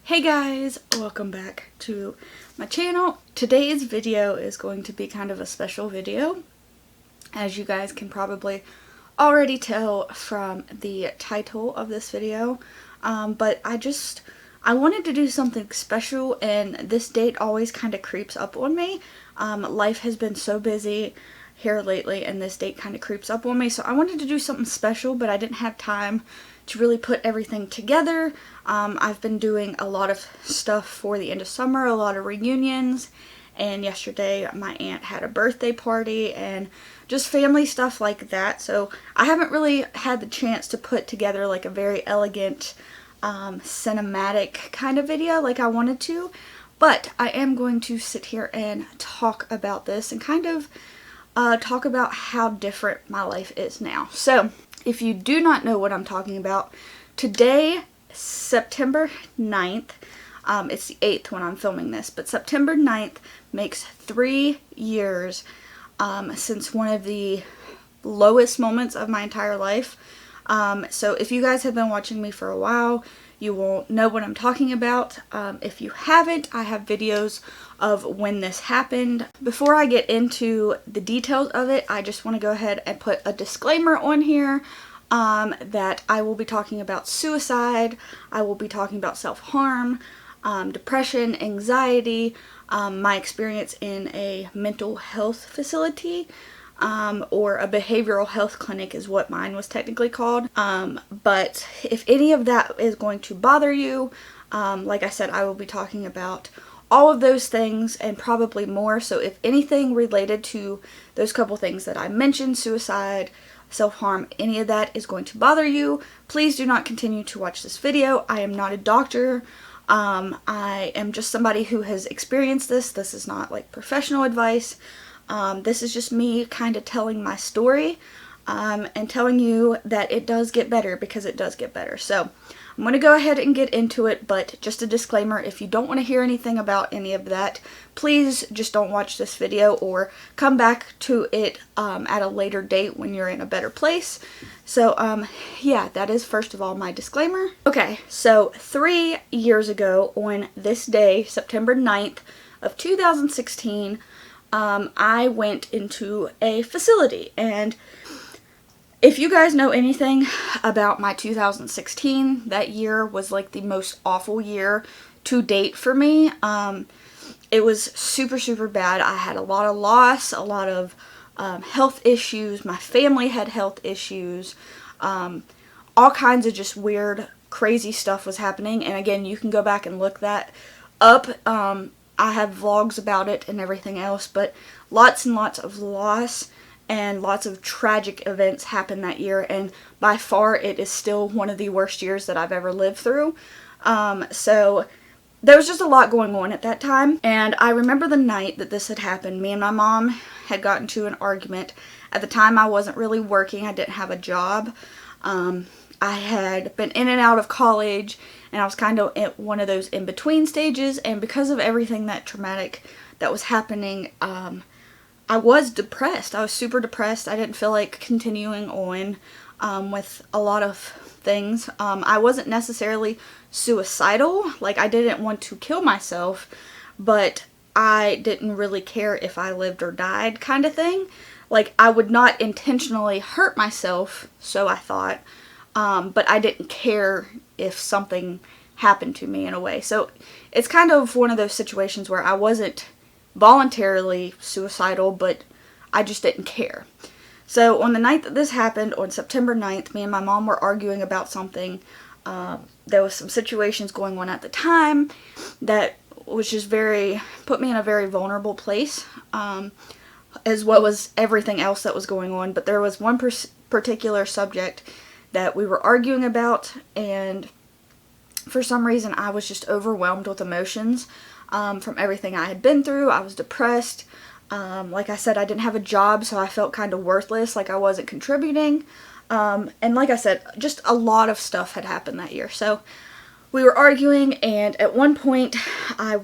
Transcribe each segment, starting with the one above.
Hey guys, welcome back to my channel. Today's video is going to be kind of a special video, as you guys can probably already tell from the title of this video. But I wanted to do something special, and this date always kind of creeps up on me. Life has been so busy here lately, and this date kind of creeps up on me, so I wanted to do something special, but I didn't have time to really put everything together. I've been doing a lot of stuff for the end of summer, a lot of reunions, and yesterday my aunt had a birthday party and just family stuff like that, so I haven't really had the chance to put together like a very elegant cinematic kind of video like I wanted to, but I am going to sit here and talk about this and kind of talk about how different my life is now. So if you do not know what I'm talking about, today, September 9th, it's the 8th when I'm filming this, but September 9th makes 3 years since one of the lowest moments of my entire life. So if you guys have been watching me for a while, you will know what I'm talking about. If you haven't, I have videos of when this happened. Before I get into the details of it, I just want to go ahead and put a disclaimer on here that I will be talking about suicide, I will be talking about self-harm, depression, anxiety, my experience in a mental health facility, or a behavioral health clinic is what mine was technically called. But if any of that is going to bother you, like I said, I will be talking about all of those things and probably more. So if anything related to those couple things that I mentioned, suicide, self-harm, any of that is going to bother you, please do not continue to watch this video. I am not a doctor. I am just somebody who has experienced this. This is not like professional advice. This is just me kind of telling my story and telling you that it does get better, because it does get better. So I'm going to go ahead and get into it, but just a disclaimer, if you don't want to hear anything about any of that, please just don't watch this video or come back to it at a later date when you're in a better place. So yeah, that is first of all my disclaimer. Okay, so 3 years ago on this day, September 9th of 2016, I went into a facility, and if you guys know anything about my 2016, that year was like the most awful year to date for me. It was super bad. I had a lot of loss, a lot of health issues. My family had health issues. All kinds of just weird, crazy stuff was happening. And again, you can go back and look that up. I have vlogs about it and everything else, but lots and lots of loss and lots of tragic events happened that year, and by far it is still one of the worst years that I've ever lived through. So there was just a lot going on at that time, and I remember the night that this had happened. Me and my mom had gotten to an argument. At the time I wasn't really working, I didn't have a job. I had been in and out of college, and I was kind of at one of those in-between stages, and because of everything that traumatic that was happening, I was depressed. I was super depressed. I didn't feel like continuing on with a lot of things. I wasn't necessarily suicidal. Like, I didn't want to kill myself, but I didn't really care if I lived or died kind of thing. Like, I would not intentionally hurt myself, so I thought, but I didn't care if something happened to me in a way. So it's kind of one of those situations where I wasn't voluntarily suicidal, but I just didn't care. So on the night that this happened, on September 9th, me and my mom were arguing about something. There was some situations going on at the time that was just put me in a very vulnerable place, as well as everything else that was going on. But there was one particular subject that we were arguing about, and for some reason I was just overwhelmed with emotions from everything I had been through. I was depressed. Like I said, I didn't have a job, so I felt kind of worthless, like I wasn't contributing. And like I said, just a lot of stuff had happened that year. So we were arguing, and at one point I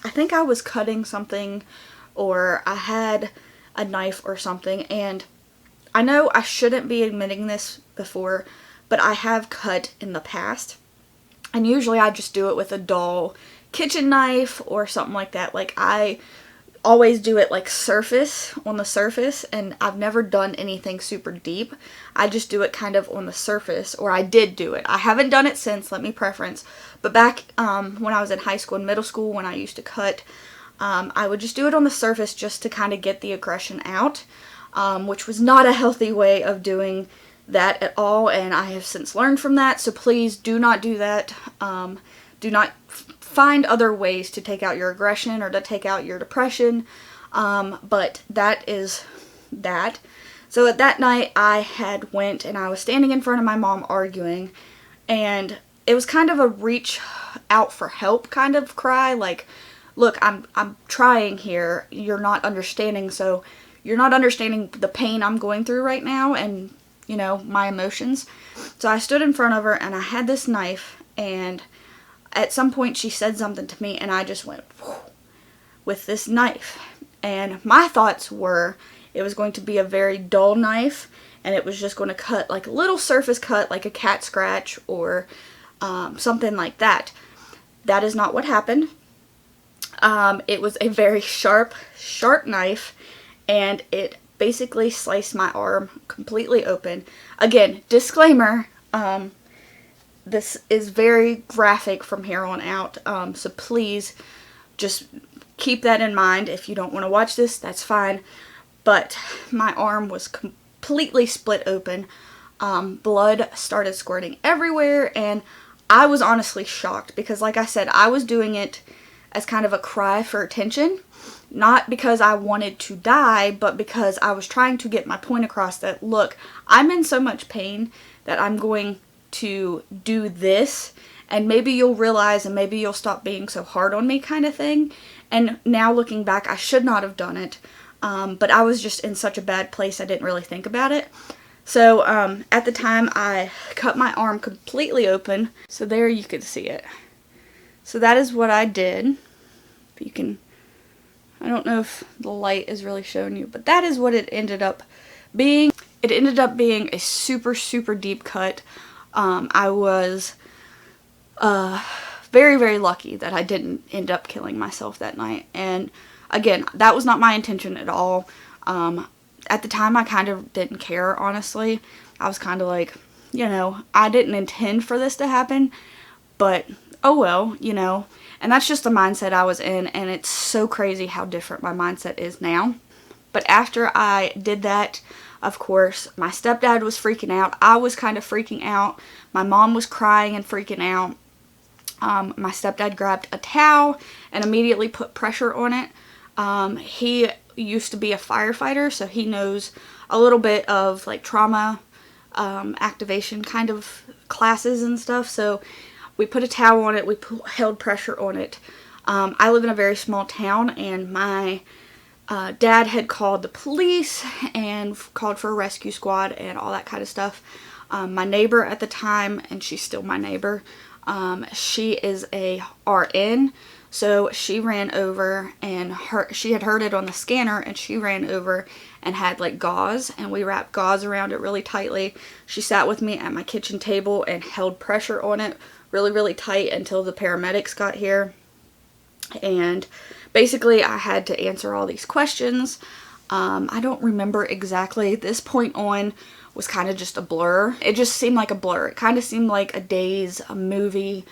think I was cutting something, or I had a knife or something, and I know I shouldn't be admitting this before, but I have cut in the past. And usually I just do it with a dull kitchen knife or something like that. Like, I always do it like on the surface, and I've never done anything super deep. I just do it kind of on the surface, or I did do it. I haven't done it since, let me preference. But back when I was in high school and middle school, when I used to cut, I would just do it on the surface just to kind of get the aggression out, which was not a healthy way of doing that at all, and I have since learned from that. So please do not do that. Do not find other ways to take out your aggression or to take out your depression, but that is that. So at that night I had went and I was standing in front of my mom arguing, and it was kind of a reach out for help kind of cry, like, look, I'm trying here, you're not understanding, so you're not understanding the pain I'm going through right now, and you know, my emotions. So I stood in front of her and I had this knife, and at some point she said something to me and I just went whoo, with this knife. And my thoughts were it was going to be a very dull knife, and it was just going to cut like a little surface cut, like a cat scratch or something like that. That is not what happened. It was a very sharp knife, and it basically sliced my arm completely open. Again, disclaimer, this is very graphic from here on out, so please just keep that in mind. If you don't want to watch this, that's fine. But my arm was completely split open. Blood started squirting everywhere, and I was honestly shocked because, like I said, I was doing it as kind of a cry for attention. Not because I wanted to die, but because I was trying to get my point across that, look, I'm in so much pain that I'm going to do this, and maybe you'll realize and maybe you'll stop being so hard on me kind of thing. And now looking back, I should not have done it, but I was just in such a bad place I didn't really think about it. So at the time I cut my arm completely open, so there you could see it. So that is what I did. You can, I don't know if the light is really showing you, but that is what it ended up being. It ended up being a super, super deep cut. I was very, very lucky that I didn't end up killing myself that night. And again, that was not my intention at all. At the time, I kind of didn't care, honestly. I was kind of like, you know, I didn't intend for this to happen, but oh well, you know. And that's just the mindset I was in, and it's so crazy how different my mindset is now. But after I did that, of course, my stepdad was freaking out. I was kind of freaking out. My mom was crying and freaking out. My stepdad grabbed a towel and immediately put pressure on it. He used to be a firefighter, so he knows a little bit of like trauma activation kind of classes and stuff. So we put a towel on it. We held pressure on it. I live in a very small town, and my dad had called the police and called for a rescue squad and all that kind of stuff. My neighbor at the time, and she's still my neighbor, she is a RN, so she ran over, and she had heard it on the scanner, and she ran over and had like gauze, and we wrapped gauze around it really tightly. She sat with me at my kitchen table and held pressure on it really, really tight until the paramedics got here. And basically I had to answer all these questions. I don't remember exactly. This point on was kind of just a blur. It just seemed like a blur. It kind of seemed like a Days, a movie.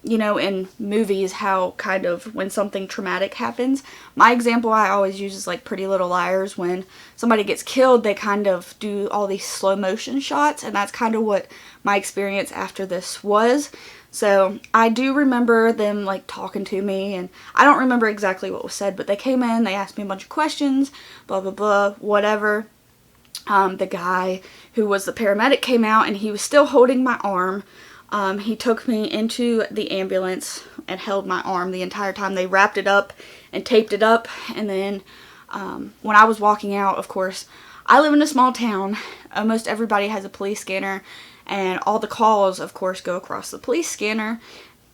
You know, in movies, how kind of when something traumatic happens. My example I always use is like Pretty Little Liars. When somebody gets killed, they kind of do all these slow motion shots, and that's kind of what my experience after this was. So I do remember them like talking to me, and I don't remember exactly what was said, but they came in, they asked me a bunch of questions, blah blah blah, whatever. The guy who was the paramedic came out, and he was still holding my arm. He took me into the ambulance and held my arm the entire time. They wrapped it up and taped it up, and then when I was walking out, of course, I live in a small town. Almost everybody has a police scanner, and all the calls, of course, go across the police scanner,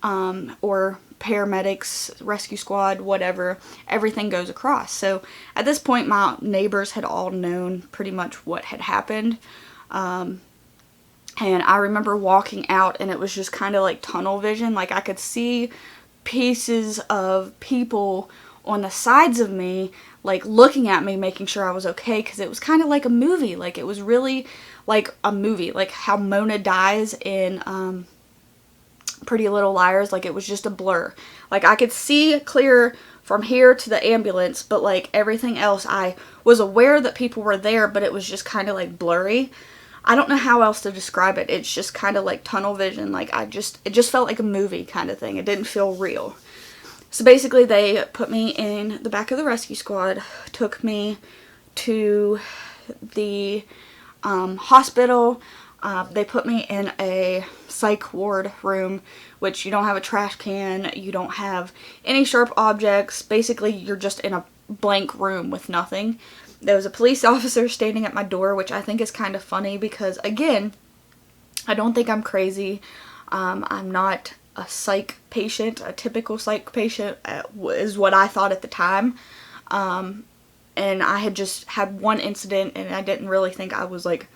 or paramedics, rescue squad, whatever. Everything goes across. So at this point, my neighbors had all known pretty much what had happened. And I remember walking out and it was just kind of like tunnel vision. Like I could see pieces of people on the sides of me, like looking at me, making sure I was okay, because it was kind of like a movie. Like it was really like a movie, like how Mona dies in Pretty Little Liars. Like it was just a blur. Like I could see clear from here to the ambulance, but like everything else, I was aware that people were there, but it was just kind of like blurry. I don't know how else to describe it. It's just kind of like tunnel vision. Like it just felt like a movie kind of thing. It didn't feel real. So basically they put me in the back of the rescue squad, took me to the hospital. They put me in a psych ward room, which you don't have a trash can, you don't have any sharp objects. Basically you're just in a blank room with nothing. There was a police officer standing at my door, which I think is kind of funny because, again, I don't think I'm crazy. I'm not a psych patient. A typical psych patient is what I thought at the time. And I had just had one incident and I didn't really think I was like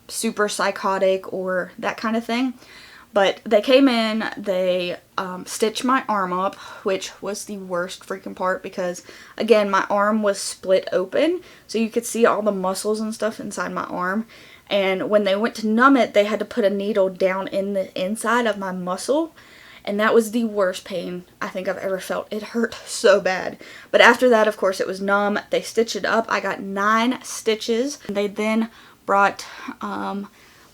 super psychotic or that kind of thing. But they came in, they stitched my arm up, which was the worst freaking part because, again, my arm was split open, so you could see all the muscles and stuff inside my arm. And when they went to numb it, they had to put a needle down in the inside of my muscle, and that was the worst pain I think I've ever felt. It hurt so bad. But after that, of course, it was numb. They stitched it up. I got 9 stitches. They then brought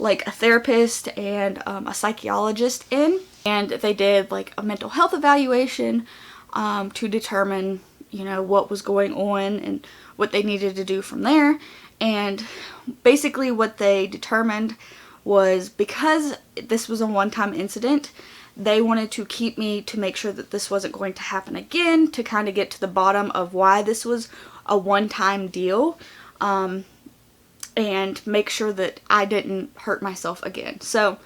like a therapist and a psychologist in, and they did like a mental health evaluation to determine, you know, what was going on and what they needed to do from there. And basically what they determined was, because this was a one-time incident, they wanted to keep me to make sure that this wasn't going to happen again, to kind of get to the bottom of why this was a one-time deal. And make sure that I didn't hurt myself again. So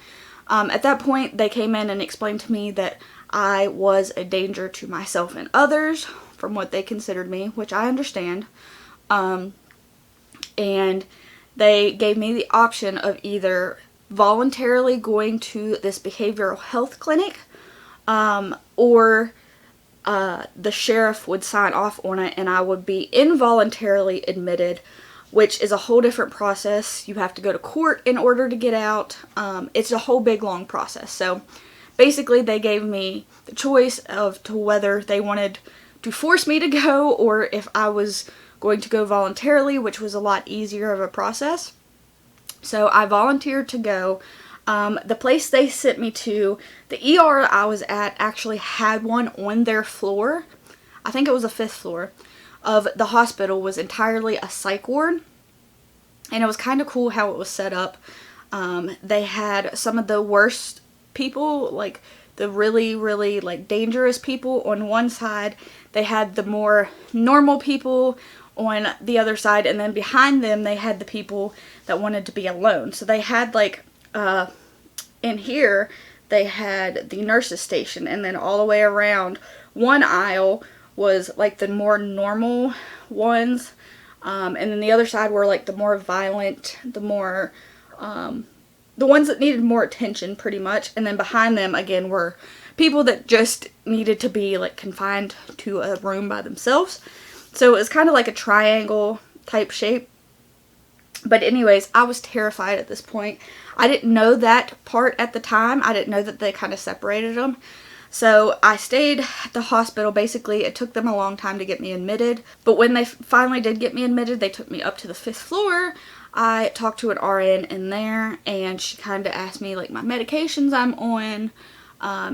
at that point they came in and explained to me that I was a danger to myself and others from what they considered me, which I understand. And they gave me the option of either voluntarily going to this behavioral health clinic or the sheriff would sign off on it and I would be involuntarily admitted, which is a whole different process. You have to go to court in order to get out. It's a whole big long process. So basically they gave me the choice of to whether they wanted to force me to go or if I was going to go voluntarily, which was a lot easier of a process. So I volunteered to go. The place they sent me to, the ER I was at actually had one on their floor. I think it was the 5th floor of the hospital, was entirely a psych ward, and it was kind of cool how it was set up. They had some of the worst people, like the really, really like dangerous people on one side. They had the more normal people on the other side, and then behind them they had the people that wanted to be alone. So they had like in here they had the nurses station, and then all the way around one aisle was like the more normal ones, and then the other side were like the more violent, the more the ones that needed more attention pretty much. And then behind them again were people that just needed to be like confined to a room by themselves. So it was kind of like a triangle type shape. But anyways, I was terrified at this point. I didn't know that part at the time. I didn't know that they kind of separated them. So I stayed at the hospital. Basically, it took them a long time to get me admitted. But when they finally did get me admitted, they took me up to the 5th floor. I talked to an RN in there, and she kind of asked me like my medications I'm on,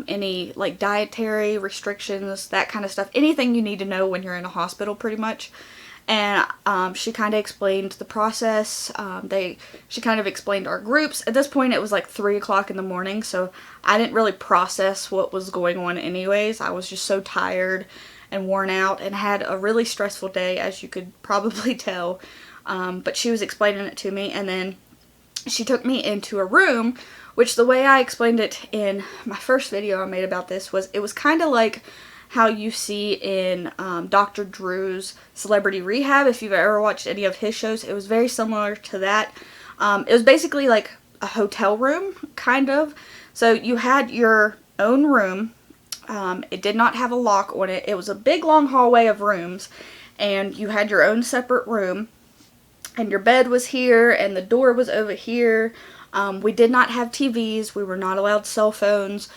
any like dietary restrictions, that kind of stuff. Anything you need to know when you're in a hospital pretty much. And she kind of explained the process. She kind of explained our groups. At this point it was like 3 o'clock in the morning, so I didn't really process what was going on anyways. I was just so tired and worn out and had a really stressful day, as you could probably tell. But she was explaining it to me, and then she took me into a room, which the way I explained it in my first video I made about this was, it was kind of like how you see in Dr. Drew's Celebrity Rehab. If you've ever watched any of his shows, it was very similar to that. It was basically like a hotel room, kind of. So you had your own room. It did not have a lock on it. It was a big long hallway of rooms, and you had your own separate room, and your bed was here and the door was over here. We did not have TVs. We were not allowed cell phones.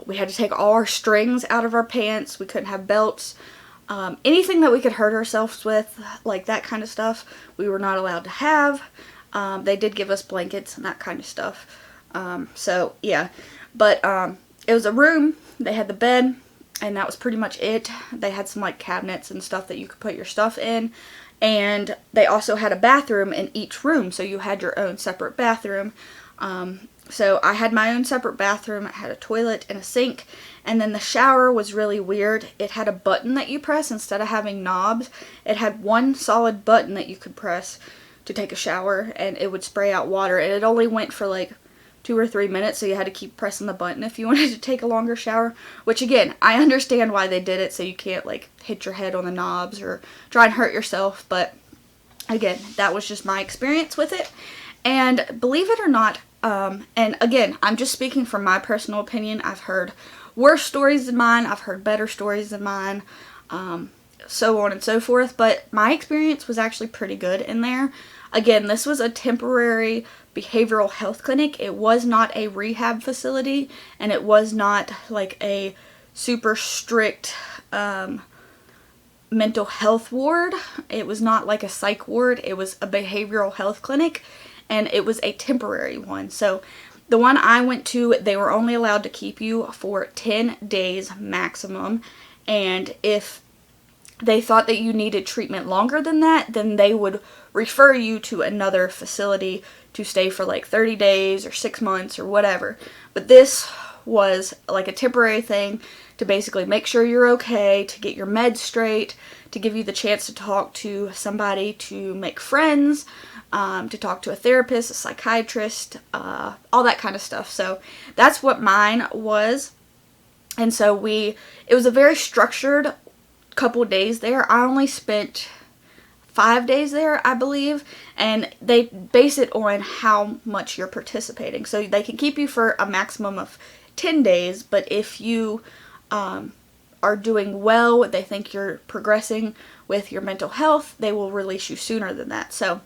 We had to take all our strings out of our pants. We couldn't have belts. Anything that we could hurt ourselves with, like that kind of stuff, we were not allowed to have. They did give us blankets and that kind of stuff. So yeah, but it was a room. They had the bed, and that was pretty much it. They had some like cabinets and stuff that you could put your stuff in, and they also had a bathroom in each room, so you had your own separate bathroom. So I had my own separate bathroom. It had a toilet and a sink, and then the shower was really weird. It had a button that you press instead of having knobs. It had one solid button that you could press to take a shower, and it would spray out water, and it only went for like 2 or 3 minutes, so you had to keep pressing the button if you wanted to take a longer shower, which again, I understand why they did it, so you can't like hit your head on the knobs or try and hurt yourself, but again, that was just my experience with it. And believe it or not, and again, I'm just speaking from my personal opinion. I've heard worse stories than mine, I've heard better stories than mine, so on and so forth, but my experience was actually pretty good in there. Again, this was a temporary behavioral health clinic. It was not a rehab facility, and it was not like a super strict mental health ward. It was not like a psych ward. It was a behavioral health clinic, and it was a temporary one. So the one I went to, they were only allowed to keep you for 10 days maximum, and if they thought that you needed treatment longer than that, then they would refer you to another facility to stay for like 30 days or 6 months or whatever. But this was like a temporary thing to basically make sure you're okay, to get your meds straight, to give you the chance to talk to somebody, to make friends, to talk to a therapist, a psychiatrist, all that kind of stuff. So that's what mine was. And so it was a very structured couple days there. I only spent 5 days there, I believe, and they base it on how much you're participating. So they can keep you for a maximum of 10 days, but if you are doing well, they think you're progressing with your mental health, they will release you sooner than that. So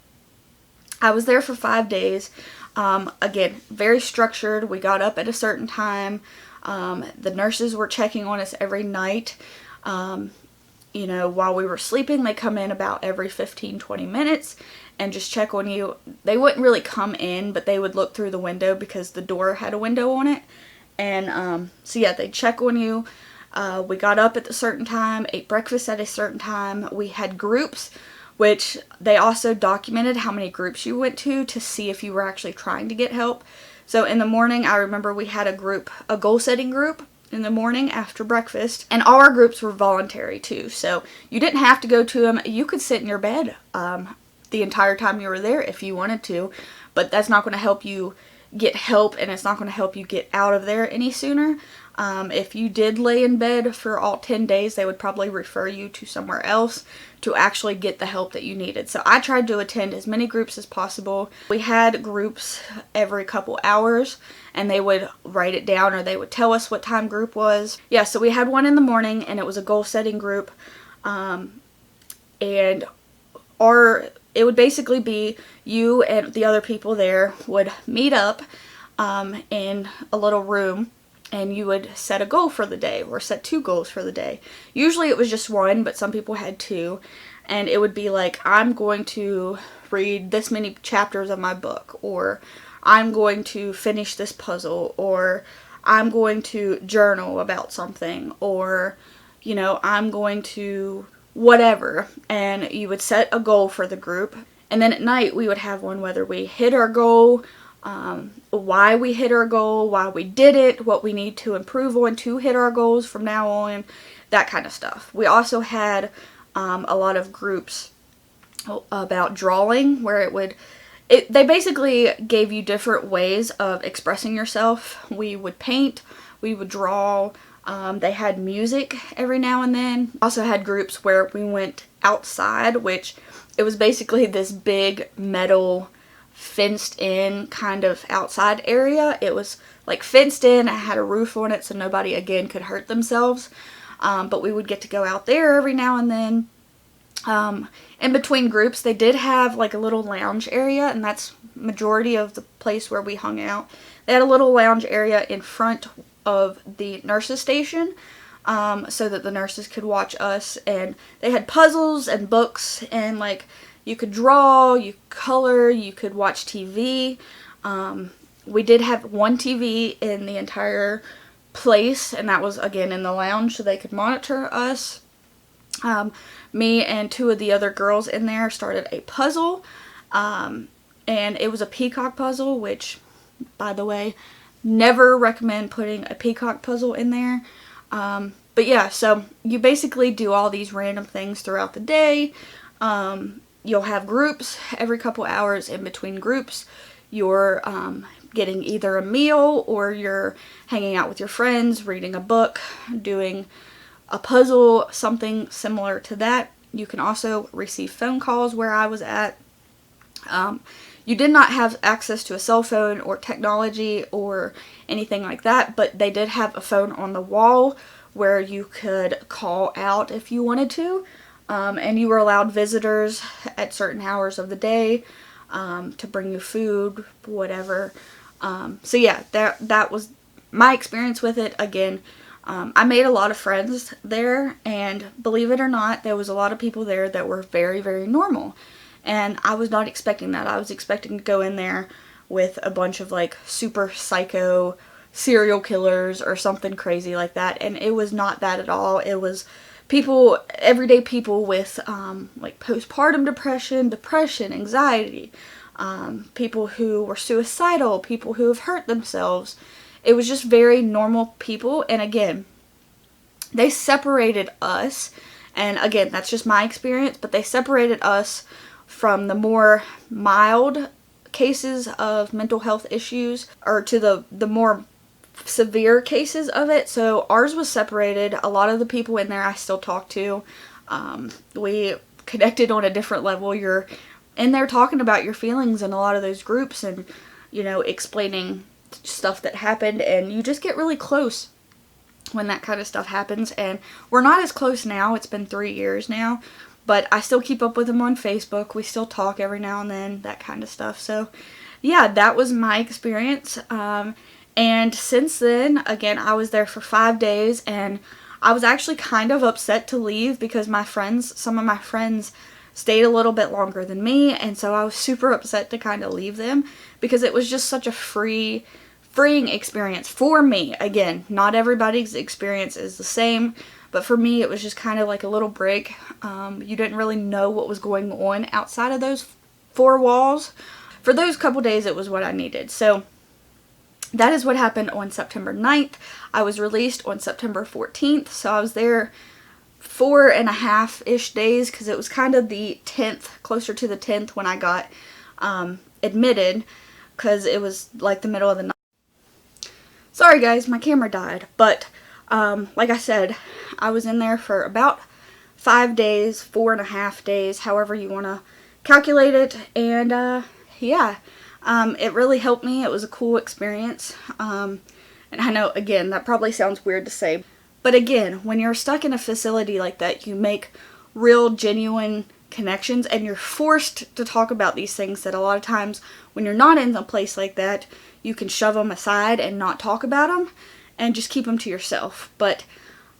I was there for 5 days. Again, very structured. We got up at a certain time. The nurses were checking on us every night. You know, while we were sleeping, they come in about every 15-20 minutes and just check on you. They wouldn't really come in, but they would look through the window because the door had a window on it. And so yeah, they'd check on you. We got up at a certain time, ate breakfast at a certain time. We had groups, which they also documented how many groups you went to see if you were actually trying to get help. So in the morning, I remember we had a goal setting group in the morning after breakfast, and all our groups were voluntary too, so you didn't have to go to them. You could sit in your bed the entire time you were there if you wanted to, but that's not going to help you get help, and it's not going to help you get out of there any sooner. If you did lay in bed for all 10 days, they would probably refer you to somewhere else to actually get the help that you needed. So I tried to attend as many groups as possible. We had groups every couple hours, and they would write it down, or they would tell us what time group was. Yeah, so we had one in the morning, and it was a goal setting group. And it would basically be you and the other people there would meet up in a little room, and you would set a goal for the day, or set 2 goals for the day. Usually it was just 1, but some people had 2. And it would be like, I'm going to read this many chapters of my book, or I'm going to finish this puzzle, or I'm going to journal about something, or, you know, I'm going to whatever. And you would set a goal for the group. And then at night we would have one whether we hit our goal, why we hit our goal, why we did it, what we need to improve on to hit our goals from now on, that kind of stuff. We also had a lot of groups about drawing, where they basically gave you different ways of expressing yourself. We would paint, we would draw, they had music every now and then. Also had groups where we went outside, which it was basically this big metal fenced in kind of outside area. It was like fenced in, it had a roof on it so nobody again could hurt themselves. But we would get to go out there every now and then. In between groups, they did have like a little lounge area, and that's majority of the place where we hung out. They had a little lounge area in front of the nurses station, so that the nurses could watch us, and they had puzzles and books, and like you could draw, you could color, you could watch TV. We did have one TV in the entire place, and that was again in the lounge so they could monitor us. Me and two of the other girls in there started a puzzle, and it was a peacock puzzle, which, by the way, never recommend putting a peacock puzzle in there. But yeah, so you basically do all these random things throughout the day. You'll have groups every couple hours. In between groups, you're getting either a meal, or you're hanging out with your friends, reading a book, doing a puzzle, something similar to that. You can also receive phone calls where I was at. You did not have access to a cell phone or technology or anything like that, but they did have a phone on the wall where you could call out if you wanted to. And you were allowed visitors at certain hours of the day to bring you food, whatever. So yeah, that was my experience with it. Again, I made a lot of friends there, and believe it or not, there was a lot of people there that were very, very normal. And I was not expecting that. I was expecting to go in there with a bunch of like super psycho serial killers or something crazy like that, and it was not that at all. It was people, everyday people with like postpartum depression, anxiety, people who were suicidal, people who have hurt themselves. It was just very normal people, and again, they separated us, and again, that's just my experience, but they separated us from the more mild cases of mental health issues, or to the more severe cases of it. So ours was separated. A lot of the people in there I still talk to. We connected on a different level. You're in there talking about your feelings in a lot of those groups, and you know, explaining stuff that happened, and you just get really close when that kind of stuff happens. And we're not as close now. It's been 3 years now, but I still keep up with them on Facebook. We still talk every now and then, that kind of stuff. So yeah, that was my experience. And since then, again, I was there for 5 days, and I was actually kind of upset to leave because some of my friends stayed a little bit longer than me, and so I was super upset to kind of leave them, because it was just such a freeing experience for me. Again, not everybody's experience is the same, but for me it was just kind of like a little break. You didn't really know what was going on outside of those 4 walls. For those couple days, it was what I needed. So that is what happened on September 9th. I was released on September 14th, so I was there 4.5-ish days, because it was kind of the 10th, closer to the 10th, when I got admitted, because it was like the middle of the night. Sorry guys, my camera died, but like I said, I was in there for about 5 days, 4.5 days, however you want to calculate it, and yeah, it really helped me. It was a cool experience, and I know, again, that probably sounds weird to say, but again, when you're stuck in a facility like that, you make real, genuine connections, and you're forced to talk about these things that a lot of times when you're not in a place like that, you can shove them aside and not talk about them and just keep them to yourself. But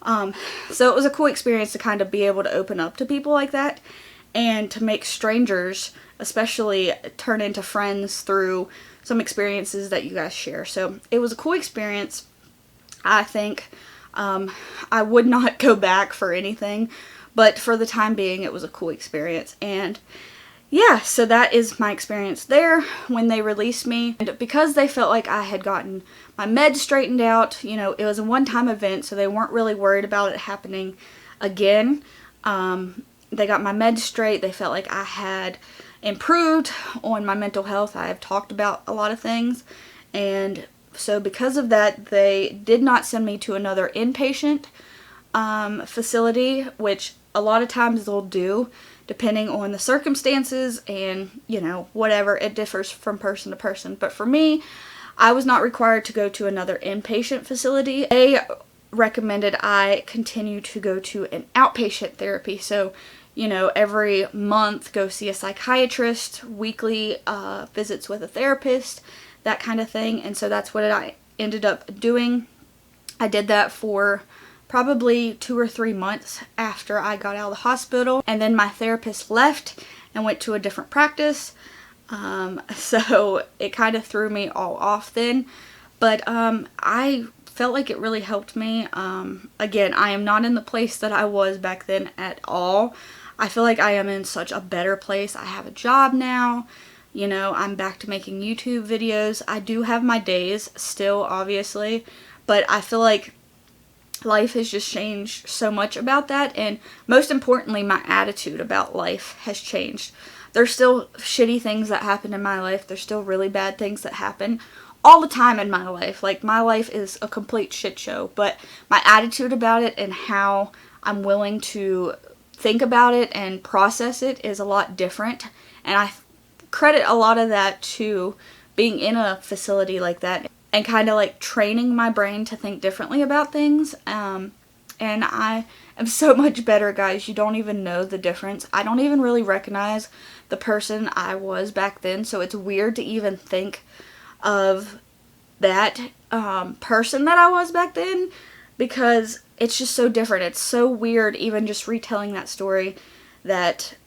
so it was a cool experience to kind of be able to open up to people like that, and to make strangers especially turn into friends through some experiences that you guys share. So it was a cool experience. I think I would not go back for anything, but for the time being, it was a cool experience. And yeah, so that is my experience there when they released me. And because they felt like I had gotten my meds straightened out, you know, it was a one-time event, so they weren't really worried about it happening again. They got my meds straight. They felt like I had improved on my mental health. I have talked about a lot of things, and so because of that, they did not send me to another inpatient facility, which a lot of times they'll do. depending on the circumstances and, you know, whatever. It differs from person to person. But for me, I was not required to go to another inpatient facility. They recommended I continue to go to an outpatient therapy. So, you know, every month go see a psychiatrist, weekly visits with a therapist, that kind of thing. And so that's what I ended up doing. I did that for probably 2 or 3 months after I got out of the hospital, and then my therapist left and went to a different practice. So it kind of threw me all off then, but I felt like it really helped me. Again, I am not in the place that I was back then at all. I feel like I am in such a better place. I have a job now. You know, I'm back to making YouTube videos. I do have my days still, obviously, but I feel like life has just changed so much about that, and most importantly, my attitude about life has changed. There's still shitty things that happen in my life. There's still really bad things that happen all the time in my life. Like, my life is a complete shit show, but my attitude about it and how I'm willing to think about it and process it is a lot different, and I credit a lot of that to being in a facility like that and kind of like training my brain to think differently about things. And I am so much better, guys. You don't even know the difference. I don't even really recognize the person I was back then, so it's weird to even think of that person that I was back then, because it's just so different. It's so weird even just retelling that story that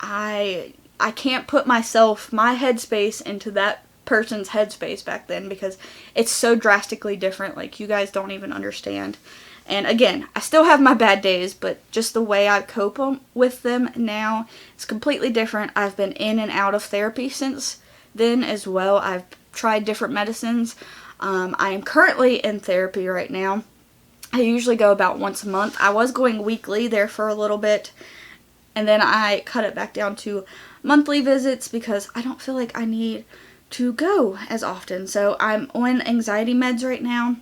I can't put my headspace into that person's headspace back then, because it's so drastically different. Like, you guys don't even understand. And again, I still have my bad days, but just the way I cope with them now is completely different. I've been in and out of therapy since then as well. I've tried different medicines. I am currently in therapy right now. I usually go about once a month. I was going weekly there for a little bit, and then I cut it back down to monthly visits because I don't feel like I need to go as often. So I'm on anxiety meds right now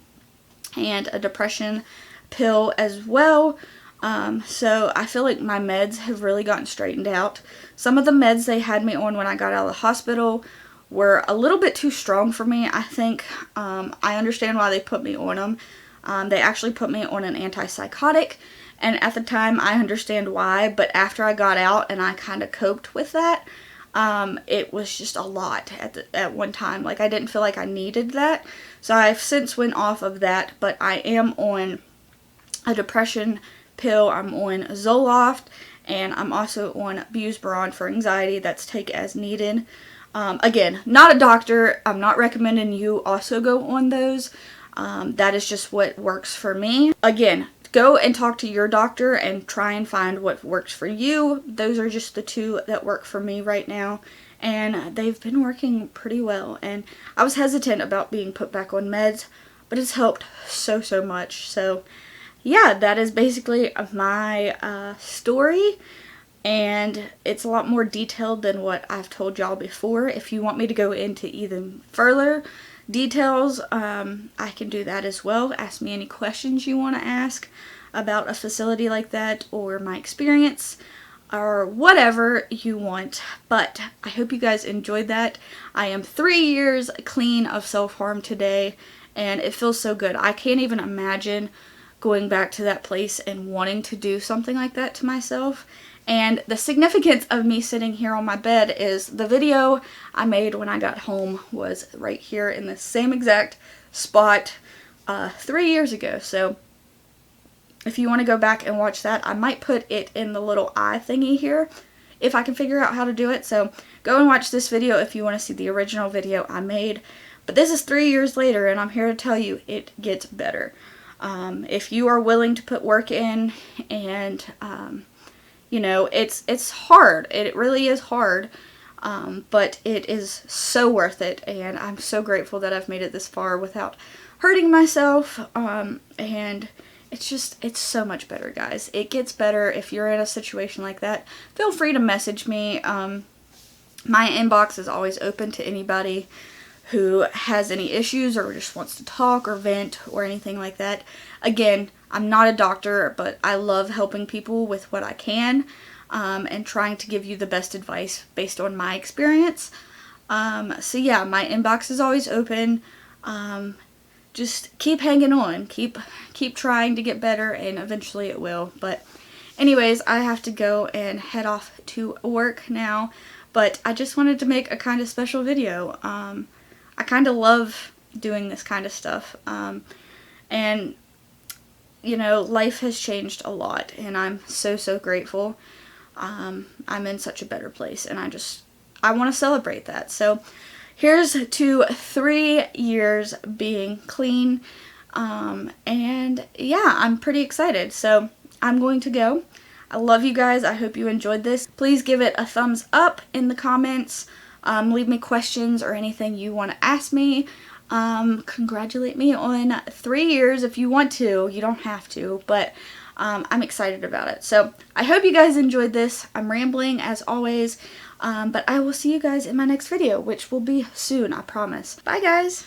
and a depression pill as well. So I feel like my meds have really gotten straightened out. Some of the meds they had me on when I got out of the hospital were a little bit too strong for me, I think. I understand why they put me on them. They actually put me on an antipsychotic, and at the time I understand why, but after I got out and I kind of coped with that, it was just a lot at one time. Like, I didn't feel like I needed that. So I've since went off of that, but I am on a depression pill. I'm on Zoloft, and I'm also on Buspirone for anxiety. That's take as needed. Again, not a doctor. I'm not recommending you also go on those. That is just what works for me. Again, go and talk to your doctor and try and find what works for you. Those are just the two that work for me right now, and they've been working pretty well. And I was hesitant about being put back on meds, but it's helped so much. So yeah, that is basically my story, and it's a lot more detailed than what I've told y'all before. If you want me to go into even further details, I can do that as well. Ask me any questions you want to ask about a facility like that, or my experience, or whatever you want. But I hope you guys enjoyed that. I am 3 years clean of self-harm today, and it feels so good. I can't even imagine going back to that place and wanting to do something like that to myself. And the significance of me sitting here on my bed is the video I made when I got home was right here in the same exact spot 3 years ago. So if you want to go back and watch that, I might put it in the little eye thingy here if I can figure out how to do it. So go and watch this video if you want to see the original video I made. But this is 3 years later, and I'm here to tell you it gets better. If you are willing to put work in, and you know, it's hard. It really is hard, but it is so worth it, and I'm so grateful that I've made it this far without hurting myself, and it's so much better, guys. It gets better. If you're in a situation like that, feel free to message me. My inbox is always open to anybody who has any issues or just wants to talk or vent or anything like that. Again, I'm not a doctor, but I love helping people with what I can. and trying to give you the best advice based on my experience. So yeah, my inbox is always open. Just keep hanging on, keep trying to get better, and eventually it will. But anyways, I have to go and head off to work now, but I just wanted to make a kind of special video. I kind of love doing this kind of stuff, and you know, life has changed a lot, and I'm so grateful. I'm in such a better place, and I want to celebrate that. So here's to 3 years being clean, and yeah, I'm pretty excited. So I'm going to go. I love you guys. I hope you enjoyed this. Please give it a thumbs up in the comments. Leave me questions or anything you want to ask me. Congratulate me on 3 years if you want to. You don't have to, but I'm excited about it. So I hope you guys enjoyed this. I'm rambling as always, but I will see you guys in my next video, which will be soon, I promise. Bye guys!